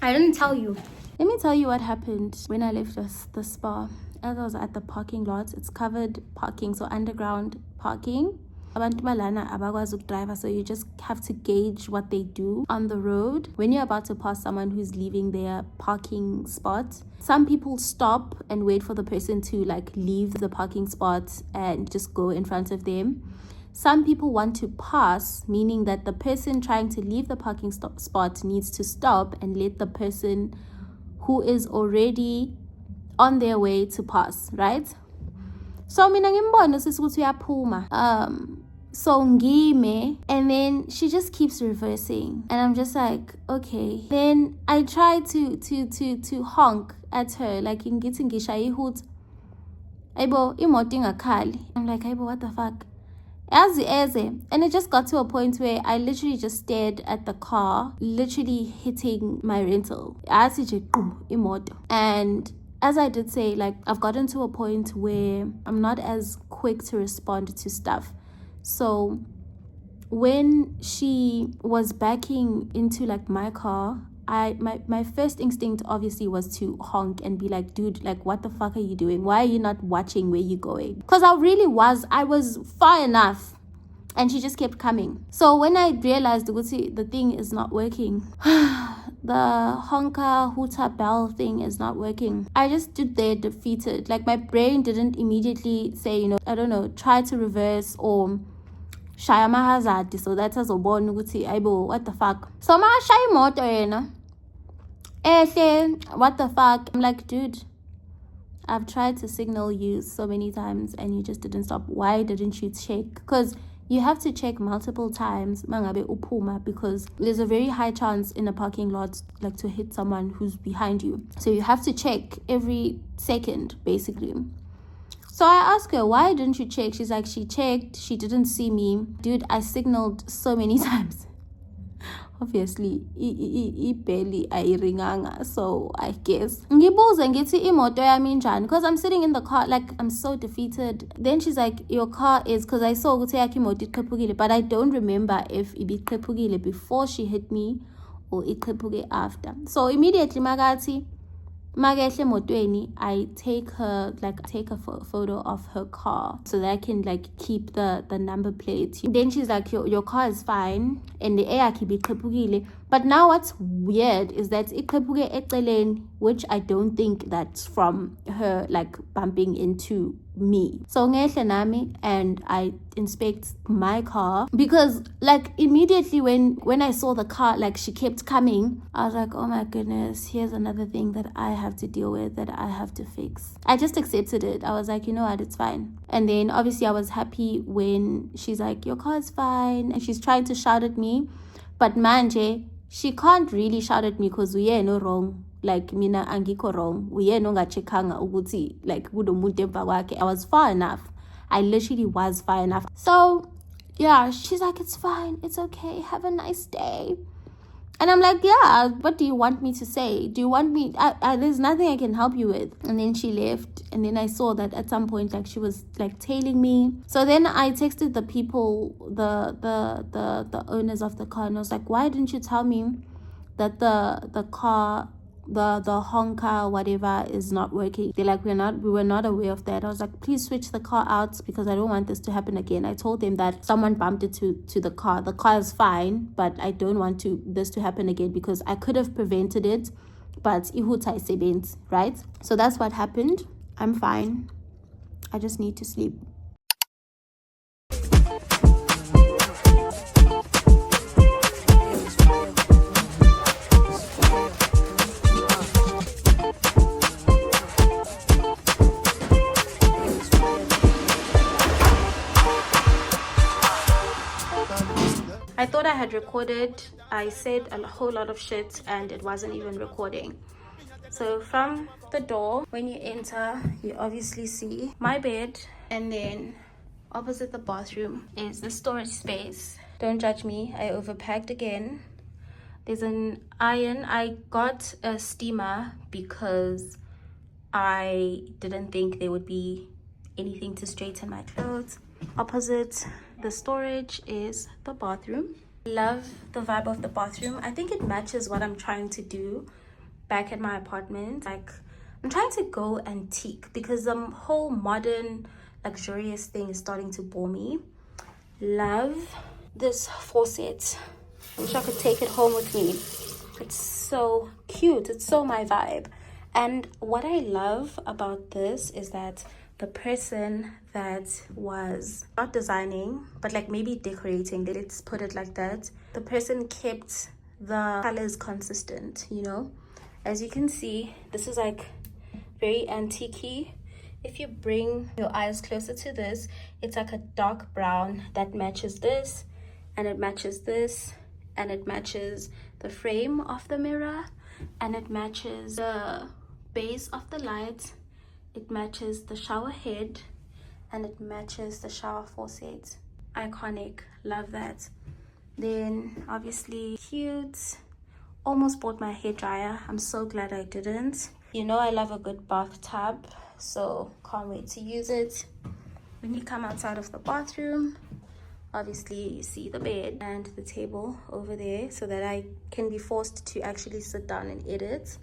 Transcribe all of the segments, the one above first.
I didn't tell you. Let me tell you what happened when I left the spa. As I was at the parking lot, it's covered parking, so underground parking. Abantu balana abakwazi ukudrive, so you just have to gauge what they do on the road. When you're about to pass someone who's leaving their parking spot, some people stop and wait for the person to like leave the parking spot and just go in front of them. Some people want to pass, meaning that the person trying to leave the parking spot needs to stop and let the person who is already on their way to pass, right? So mina ngimbona sisi ukuthi uyaphuma. So ngime, and then she just keeps reversing, and I'm just like, okay. Then I try to honk at her, like ngithi ngishaya ihut. Ayibo imoto ingakhali. I'm like, ayibo, what the fuck? And it just got to a point where I literally just stared at the car, literally hitting my rental. And as I did say, like, I've gotten to a point where I'm not as quick to respond to stuff. So when she was backing into like my car, my first instinct obviously was to honk and be like, dude, like, what the fuck are you doing? Why are you not watching where you're going? Because I was far enough, and she just kept coming. So when I realized the thing is not working, the honker hooter bell thing is not working, I just stood there defeated. Like, my brain didn't immediately say, I don't know, try to reverse or shaya mahazard, so that as a born aibo, what the fuck. So ma shay motor what the fuck. I'm like, dude, I've tried to signal you so many times and you just didn't stop. Why didn't you check? Because you have to check multiple times mangabe upuma, because there's a very high chance in a parking lot like to hit someone who's behind you. So you have to check every second basically. So I asked her, why didn't you check? She's like, she checked, she didn't see me. Dude, I signaled so many times. Obviously, I barely ringanga, so I guess. Because I'm sitting in the car, like, I'm so defeated. Then she's like, your car is, because I saw but I don't remember if it before she hit me or it after. So immediately, I take a photo of her car so that I can like keep the number plate. Then she's like, your car is fine and the air can be. But now what's weird is that which I don't think that's from her like bumping into me. So nami, and I inspect my car, because like immediately when I saw the car, like she kept coming, I was like, oh my goodness, here's another thing that I have to deal with, that I have to fix. I just accepted it. I was like, you know what, it's fine. And then obviously I was happy when she's like, your car is fine, and she's trying to shout at me, but manje, she can't really shout at me because we are no wrong. Like, mina angiko wrong. We are no ngachekanga uguti. Like, I was far enough. I literally was far enough. So, yeah, she's like, it's fine. It's okay. Have a nice day. And I'm like, yeah, what do you want me to say? Do you want me? There's nothing I can help you with. And then she left. And then I saw that at some point, like, she was like tailing me. So then I texted the people, the owners of the car, and I was like, why didn't you tell me that the car, the honker, whatever, is not working? They're like, we were not aware of that. I was like, please switch the car out because I don't want this to happen again. I told them that someone bumped it to the car. The car is fine, but I don't want this to happen again because I could have prevented it, but ihutai sebent, right? So that's what happened. I'm fine. I just need to sleep. I thought I had recorded. I said a whole lot of shit and it wasn't even recording. So from the door, when you enter, you obviously see my bed, and then opposite the bathroom is the storage space. Don't judge me, I overpacked again. There's an iron. I got a steamer because I didn't think there would be anything to straighten my clothes. Opposite the storage is the bathroom. Love the vibe of the bathroom. I think it matches what I'm trying to do back at my apartment. Like, I'm trying to go antique because the whole modern luxurious thing is starting to bore me. Love this faucet. I wish I could take it home with me. It's so cute. It's so my vibe. And what I love about this is that the person that was not designing, but like maybe decorating, let's put it like that, the person kept the colors consistent, you know. As you can see, this is like very antique-y. If you bring your eyes closer to this, it's like a dark brown that matches this, and it matches this, and it matches the frame of the mirror, and it matches the base of the light, it matches the shower head, and it matches the shower faucet. Iconic. Love that. Then obviously cute. Almost bought my hair dryer. I'm so glad I didn't. You know I love a good bathtub, so can't wait to use it. When you come outside of the bathroom, obviously you see the bed and the table over there, so that I can be forced to actually sit down and edit.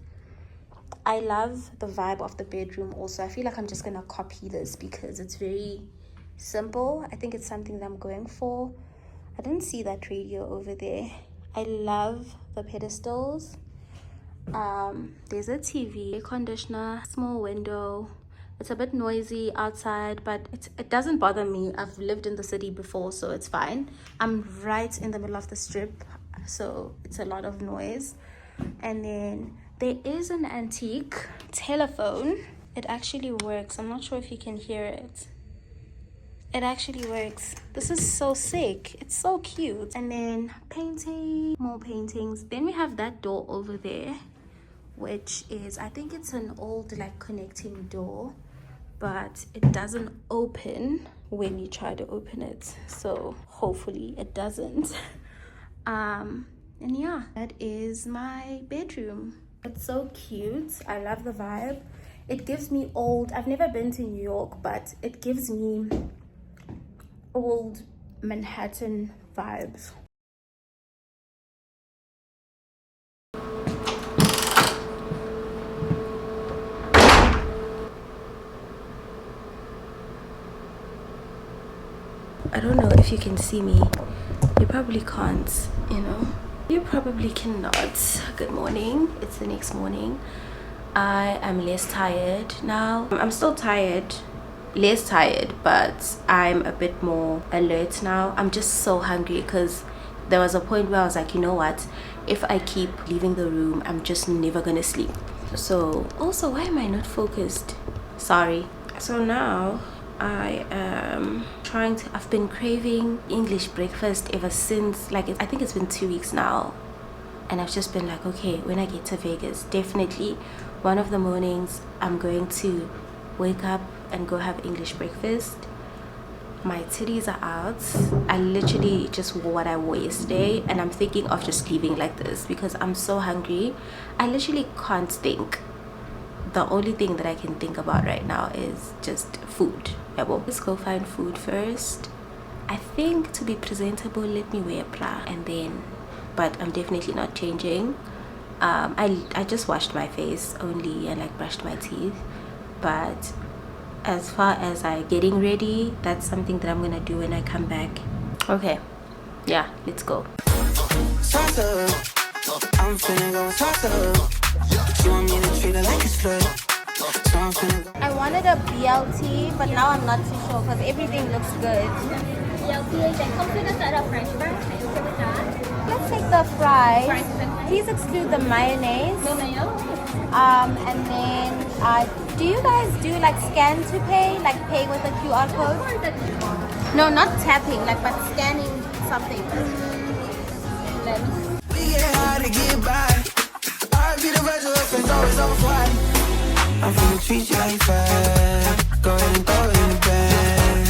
I love the vibe of the bedroom also. I feel like I'm just gonna copy this because it's very simple. I think it's something that I'm going for. I didn't see that radio over there. I love the pedestals. There's a TV, air conditioner, small window. It's a bit noisy outside, but it doesn't bother me. I've lived in the city before, so it's fine. I'm right in the middle of the strip, so it's a lot of noise. And then there is an antique telephone. It actually works. I'm not sure if you can hear it. It actually works. This is so sick. It's so cute. And then painting, more paintings. Then we have that door over there, which is, I think it's an old like connecting door, but it doesn't open when you try to open it, so hopefully it doesn't. And yeah, that is my bedroom. It's so cute. I love the vibe. It gives me old, I've never been to New York, but it gives me old Manhattan vibes. I don't know if you can see me. You probably can't, you know. You probably cannot. Good morning. It's the next morning. I am less tired now. I'm still tired, less tired, but I'm a bit more alert now. I'm just so hungry because there was a point where I was like, you know what? If I keep leaving the room, I'm just never gonna sleep. So also, why am I not focused? Sorry. So now I am trying to, I've been craving English breakfast ever since, like, I think it's been 2 weeks now, and I've just been like, okay, when I get to Vegas, definitely one of the mornings I'm going to wake up and go have English breakfast. My titties are out. I literally just wore what I wore yesterday, and I'm thinking of just leaving like this because I'm so hungry. I literally can't think. The only thing that I can think about right now is just food. Let's go find food first. I think to be presentable, let me wear a bra and then, but I'm definitely not changing. I just washed my face only and like brushed my teeth, but as far as getting ready, that's something that I'm gonna do when I come back. Okay, yeah, let's go. I'm finna go you want me to treat it like it's flood. I wanted a BLT, but now I'm not too sure because everything looks good. Let's take the fries. Please exclude the mayonnaise. No mayo? And then, do you guys do like scan to pay? Like pay with a QR code? No, not tapping, like but scanning something. We get hard to get by. I'll be the virtual friends always on fire. I'm finna treat you like fat. Go ahead and throw it in the bag.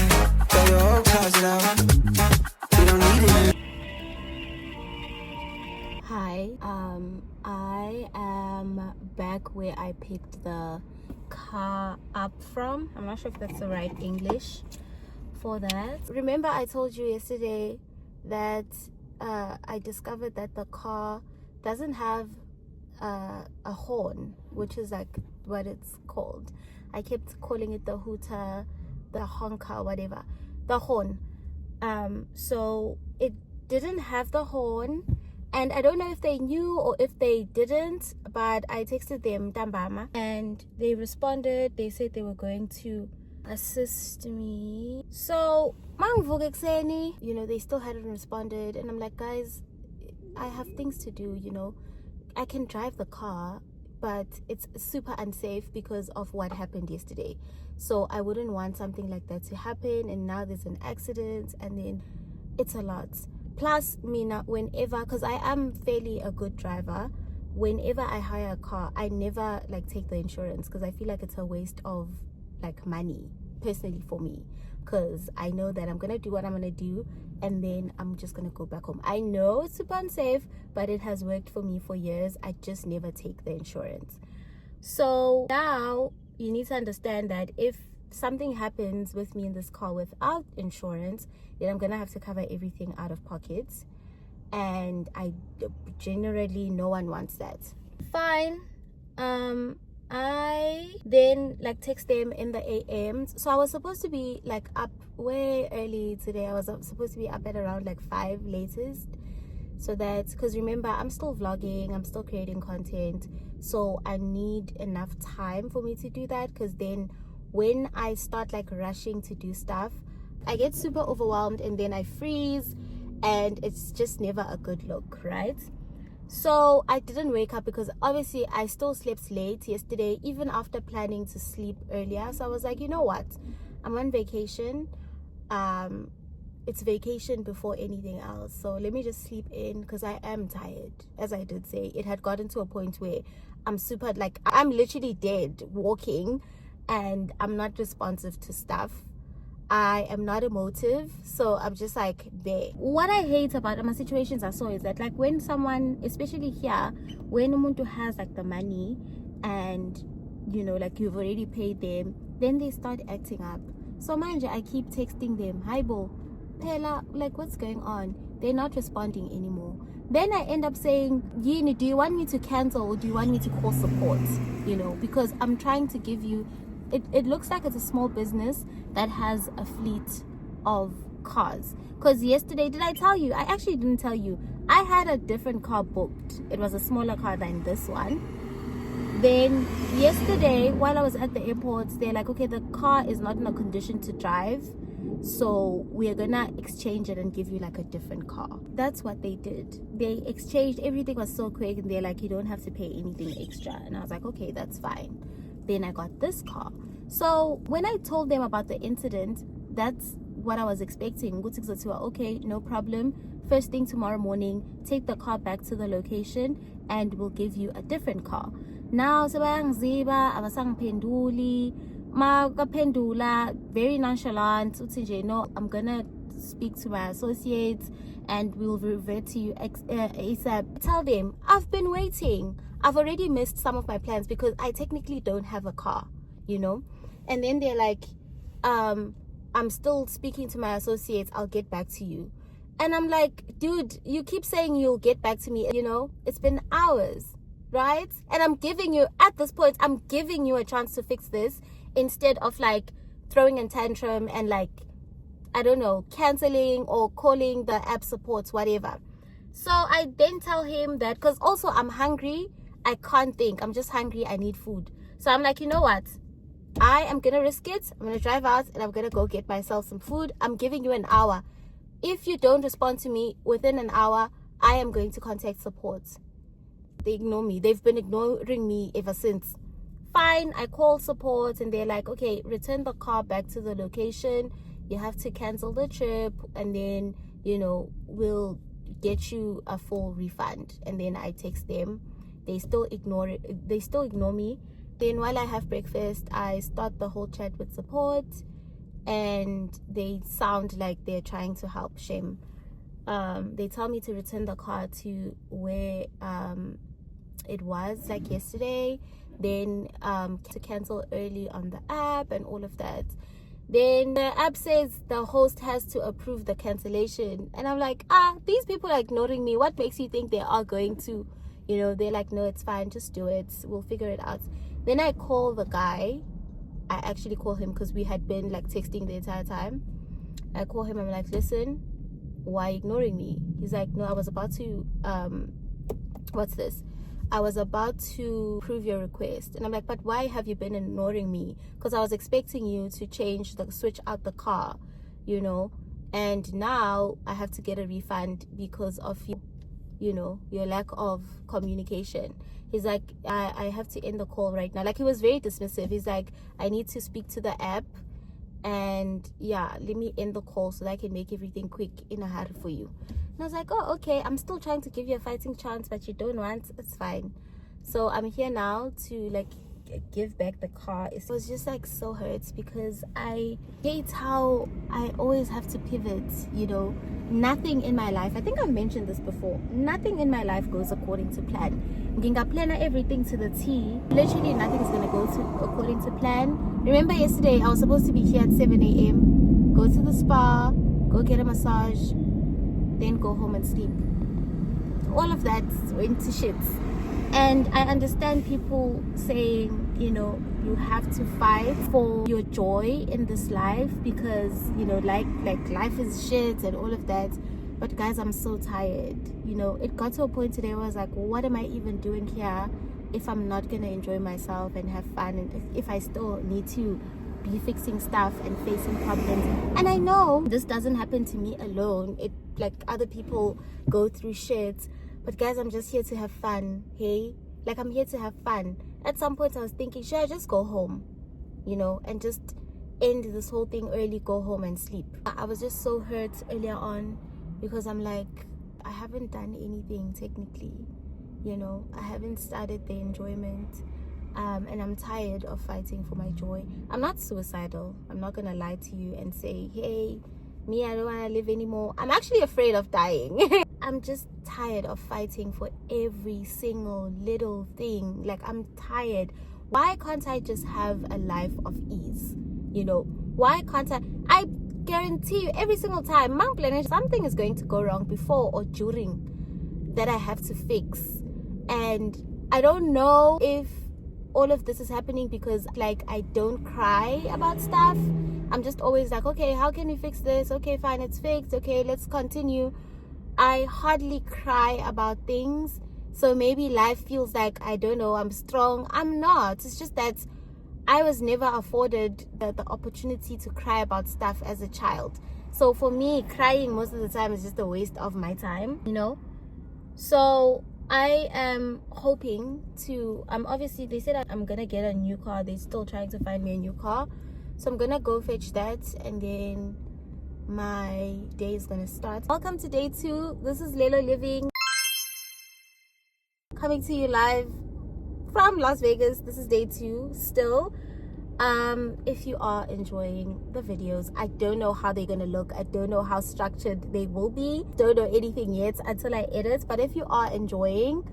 Throw your whole closet out. We don't need it. Hi, I am back where I picked the car up from. I'm not sure if that's the right English for that. Remember I told you yesterday that I discovered that the car doesn't have a horn, which is like what it's called. I kept calling it the hooter, the honker, whatever, the horn. So it didn't have the horn, and I don't know if they knew or if they didn't, but I texted them Tambama, and they responded. They said they were going to assist me. So they still hadn't responded, and I'm like, guys, I have things to do, I can drive the car, but it's super unsafe because of what happened yesterday. So I wouldn't want something like that to happen, and now there's an accident, and then it's a lot. Plus, Mina, whenever, because I am fairly a good driver, whenever I hire a car, I never take the insurance, because I feel like it's a waste of money, personally, for me, because I know that I'm gonna do what I'm gonna do, and then I'm just gonna go back home. I know it's super unsafe, but it has worked for me for years. I just never take the insurance. So now you need to understand that if something happens with me in this car without insurance, then I'm gonna have to cover everything out of pocket, and I generally, no one wants that. Fine. I then text them in the AMs. So I was supposed to be up way early today. I was supposed to be up at around 5 latest, so that, because remember, I'm still vlogging, I'm still creating content, so I need enough time for me to do that, because then when I start rushing to do stuff, I get super overwhelmed, and then I freeze, and it's just never a good look, right? So I didn't wake up, because obviously I still slept late yesterday, even after planning to sleep earlier. So I was like, you know what, I'm on vacation. It's vacation before anything else, so let me just sleep in, because I am tired. As I did say, it had gotten to a point where I'm super I'm literally dead walking, and I'm not responsive to stuff. I am not emotive, so I'm just there. What I hate about my situations I saw is that when someone, especially here, when umuntu has the money, and you've already paid them, then they start acting up. So manje, I keep texting them, hi bo, Pela, what's going on? They're not responding anymore. Then I end up saying, Yini, do you want me to cancel, or do you want me to call support? Because I'm trying to give you, it looks like it's a small business that has a fleet of cars. Because yesterday, did I tell you? I actually didn't tell you. I had a different car booked. It was a smaller car than this one. Then yesterday, while I was at the airport, they're like, okay, the car is not in a condition to drive, so we're gonna exchange it and give you a different car. That's what they did. They exchanged. Everything was so quick, and they're like, you don't have to pay anything extra. And I was like, okay, that's fine. Then I got this car. So when I told them about the incident, that's what I was expecting. Okay, no problem. First thing tomorrow morning, take the car back to the location, and we'll give you a different car. Now, very nonchalant. No, I'm gonna speak to my associates, and we'll revert to you ASAP. Tell them I've been waiting. I've already missed some of my plans because I technically don't have a car, And then they're like, I'm still speaking to my associates, I'll get back to you. And I'm like, dude, you keep saying you'll get back to me, it's been hours, right? And at this point, I'm giving you a chance to fix this, instead of throwing a tantrum and I don't know, canceling or calling the app supports, whatever. So I then tell him that, because also I'm hungry, I can't think, I'm just hungry, I need food. So I'm like, you know what, I am gonna risk it. I'm gonna drive out, and I'm gonna go get myself some food. I'm giving you an hour. If you don't respond to me within an hour, I am going to contact support. They ignore me. They've been ignoring me ever since. Fine, I call support, and they're like, okay, return the car back to the location. You have to cancel the trip, and then we'll get you a full refund. And then I text them. They still ignore it. They still ignore me. Then while I have breakfast, I start the whole chat with support, and they sound like they're trying to help. Shame. They tell me to return the car to where it was yesterday, then to cancel early on the app and all of that. Then the app says the host has to approve the cancellation, and I'm like, these people are ignoring me. What makes you think they are going to You know, they're like, no, it's fine, just do it, we'll figure it out. Then I call the guy. I actually call him because we had been like texting the entire time. I call him, I'm like, listen, why ignoring me? He's like, no, I was about to what's this, I was about to approve your request. And I'm like, but why have you been ignoring me? Because I was expecting you to switch out the car, you know, and now I have to get a refund because of you know, your lack of communication. He's like, I have to end the call right now. Like, he was very dismissive. He's like, I need to speak to the app, and yeah, let me end the call so that I can make everything quick in a hurry for you. And I was like, oh, okay, I'm still trying to give you a fighting chance, but you don't want, it's fine. So I'm here now to like give back the car. It was just like so hurt because I hate how I always have to pivot, you know. Nothing in my life, I think I've mentioned this before, nothing in my life goes according to plan. Nginga plan everything to the T. Literally nothing's gonna go according to plan. Remember yesterday I was supposed to be here at 7 a.m, go to the spa, go get a massage, then go home and sleep. All of that went to shit. And I understand people saying, you know, you have to fight for your joy in this life because, you know, like life is shit and all of that. But guys, I'm so tired. You know, it got to a point today where I was like, what am I even doing here if I'm not gonna enjoy myself and have fun, and if I still need to be fixing stuff and facing problems? And I know this doesn't happen to me alone. It, like, other people go through shit. But guys, I'm just here to have fun, hey? Like, I'm here to have fun. At some point I was thinking, should I just go home, you know, and just end this whole thing early, go home and sleep? I was just so hurt earlier on because I'm like, I haven't done anything technically, you know. I haven't started the enjoyment, and I'm tired of fighting for my joy. I'm not suicidal. I'm not gonna lie to you and say, hey, me, I don't want to live anymore. I'm actually afraid of dying. I'm just tired of fighting for every single little thing. Like, I'm tired. Why can't I just have a life of ease? You know, why can't I guarantee you every single time something is going to go wrong before or during that I have to fix. And I don't know if all of this is happening because, like, I don't cry about stuff. I'm just always like, okay, how can we fix this? Okay, fine, it's fixed. Okay, let's continue. I hardly cry about things. So maybe life feels like, I don't know, I'm strong. I'm not. It's just that I was never afforded the opportunity to cry about stuff as a child. So for me, crying most of the time is just a waste of my time, you know. So I am hoping to, obviously they said I'm gonna get a new car. They're still trying to find me a new car. So I'm gonna go fetch that, and then my day is gonna start. Welcome to day 2. This is Lelo Living, coming to you live from Las Vegas. This is day 2 still. If you are enjoying the videos, I don't know how they're gonna look. I don't know how structured they will be. Don't know anything yet until I edit. But if you are enjoying,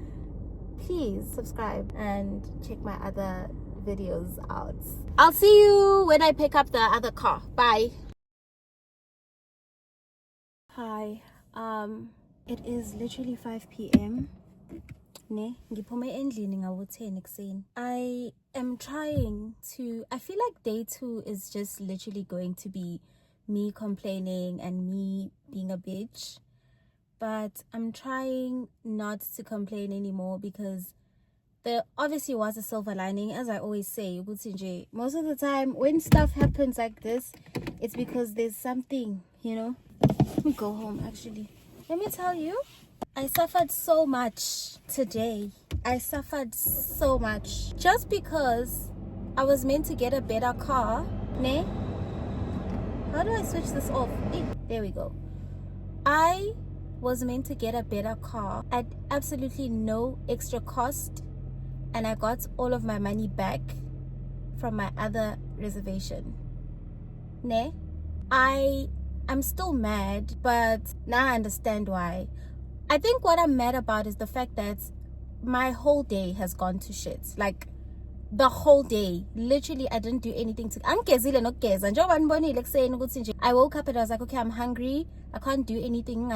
please subscribe and check my other videos out. I'll see you when I pick up the other car. Bye. Hi. It is literally 5 p.m. ngiphume endlini ngawo 10 ekuseni. I am trying to, I feel like day 2 is just literally going to be me complaining and me being a bitch, but I'm trying not to complain anymore because there obviously was a silver lining. As I always say, most of the time when stuff happens like this, it's because there's something, you know. Let me go home actually. Let me tell you, I suffered so much today. I suffered so much just because I was meant to get a better car. Ne? How do I switch this off? Hey, there we go. I was meant to get a better car at absolutely no extra cost, and I got all of my money back from my other reservation. Ne? I'm still mad, but now I understand why. I think what I'm mad about is the fact that my whole day has gone to shit. Like, the whole day, literally, I didn't do anything to. I woke up and I was like, okay, I'm hungry. I can't do anything.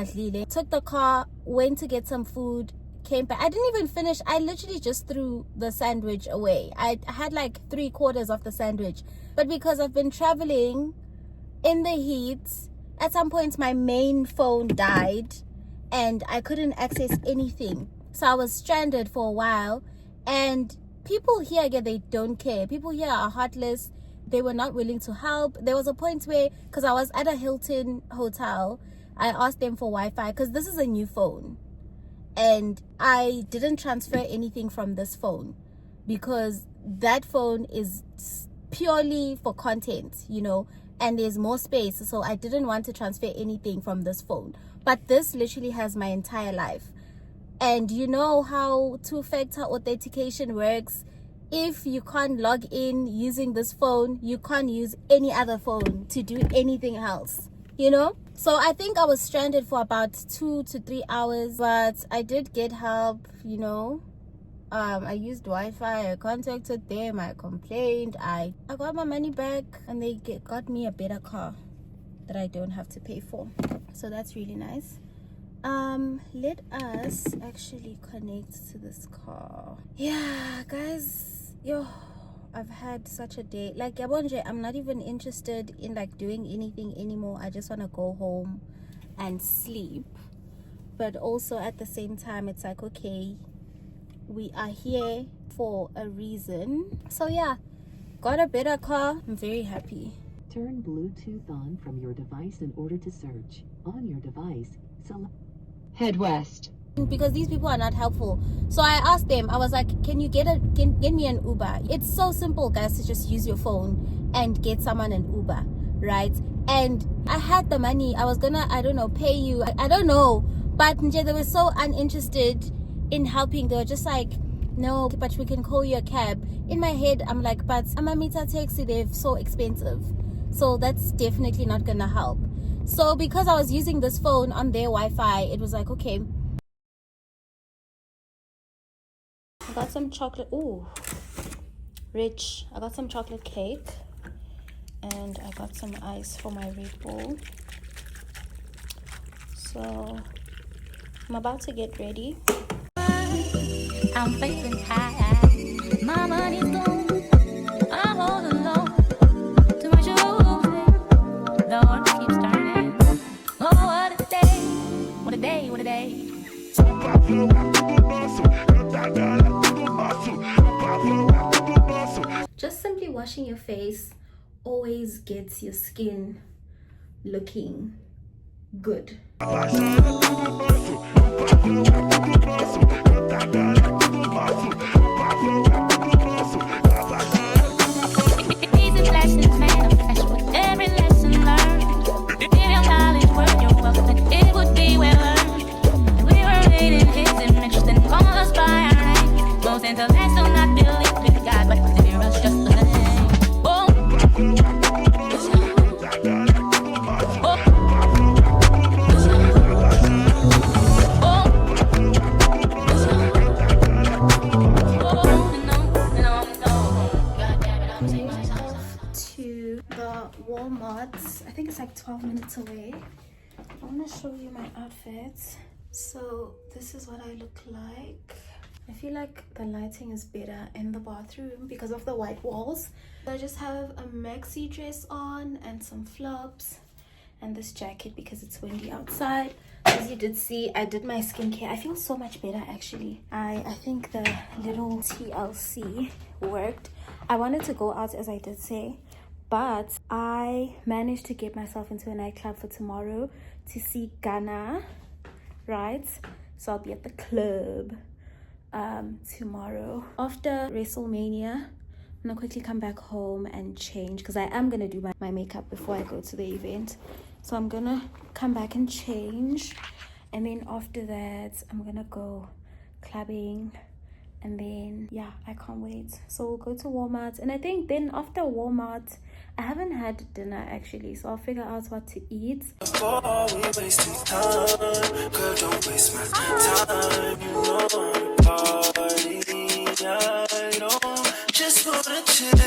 Took the car, went to get some food, came back. I didn't even finish. I literally just threw the sandwich away. I had like 3/4 of the sandwich. But because I've been traveling in the heat, at some point my main phone died and I couldn't access anything. So I was stranded for a while. And people here, again, they don't care. People here are heartless. They were not willing to help. There was a point where, because I was at a Hilton hotel, I asked them for Wi-Fi because this is a new phone. And I didn't transfer anything from this phone because that phone is purely for content, you know, and there's more space. So I didn't want to transfer anything from this phone. But this literally has my entire life. And you know how two-factor authentication works. If you can't log in using this phone, you can't use any other phone to do anything else, you know? So I think I was stranded for about 2 to 3 hours, but I did get help, you know. I used Wi-Fi, I contacted them, I complained, I got my money back, and they got me a better car that I don't have to pay for. So that's really nice. Let us actually connect to this car. Yeah, guys, I've had such a day. Like, Yabonje, I'm not even interested in like doing anything anymore. I just want to go home and sleep. But also at the same time, it's like, okay, we are here for a reason. So yeah, got a better car. I'm very happy. Turn Bluetooth on from your device in order to search. On your device, select head west. Because these people are not helpful. So I asked them, I was like, can you get me an Uber? It's so simple, guys, to just use your phone and get someone an Uber, right? And I had the money. I was gonna, I don't know, pay you. I don't know. But they were so uninterested in helping. They were just like, no, but we can call you a cab. In my head, I'm like, but Amamita taxi, they're so expensive. So that's definitely not gonna help. So because I was using this phone on their Wi-Fi, it was like, okay. I got some chocolate. Ooh, rich. I got some chocolate cake. And I got some ice for my Red Bull. So I'm about to get ready. I'm feeling high. My money's gone. I'm all alone. Too much of the heart keeps turning. Oh, what a day. What a day. What a day. Just simply washing your face always gets your skin looking good. I think it's like 12 minutes away. I want to show you my outfits. So this is what I look like. I feel like the lighting is better in the bathroom because of the white walls. I just have a maxi dress on and some flops and this jacket because it's windy outside. As you did see, I did my skincare. I feel so much better actually. I think the little TLC worked. I wanted to go out, as I did say, but I managed to get myself into a nightclub for tomorrow to see Ghana, right? So I'll be at the club tomorrow. After WrestleMania, I'm gonna quickly come back home and change because I am gonna do my makeup before I go to the event. So I'm gonna come back and change, and then after that I'm gonna go clubbing. And then yeah, I can't wait. So we'll go to Walmart, and I think then after Walmart, I haven't had dinner actually, so I'll figure out what to eat. Before we wasting time, girl, don't waste my time. You know I'm party, I don't just wanna chill.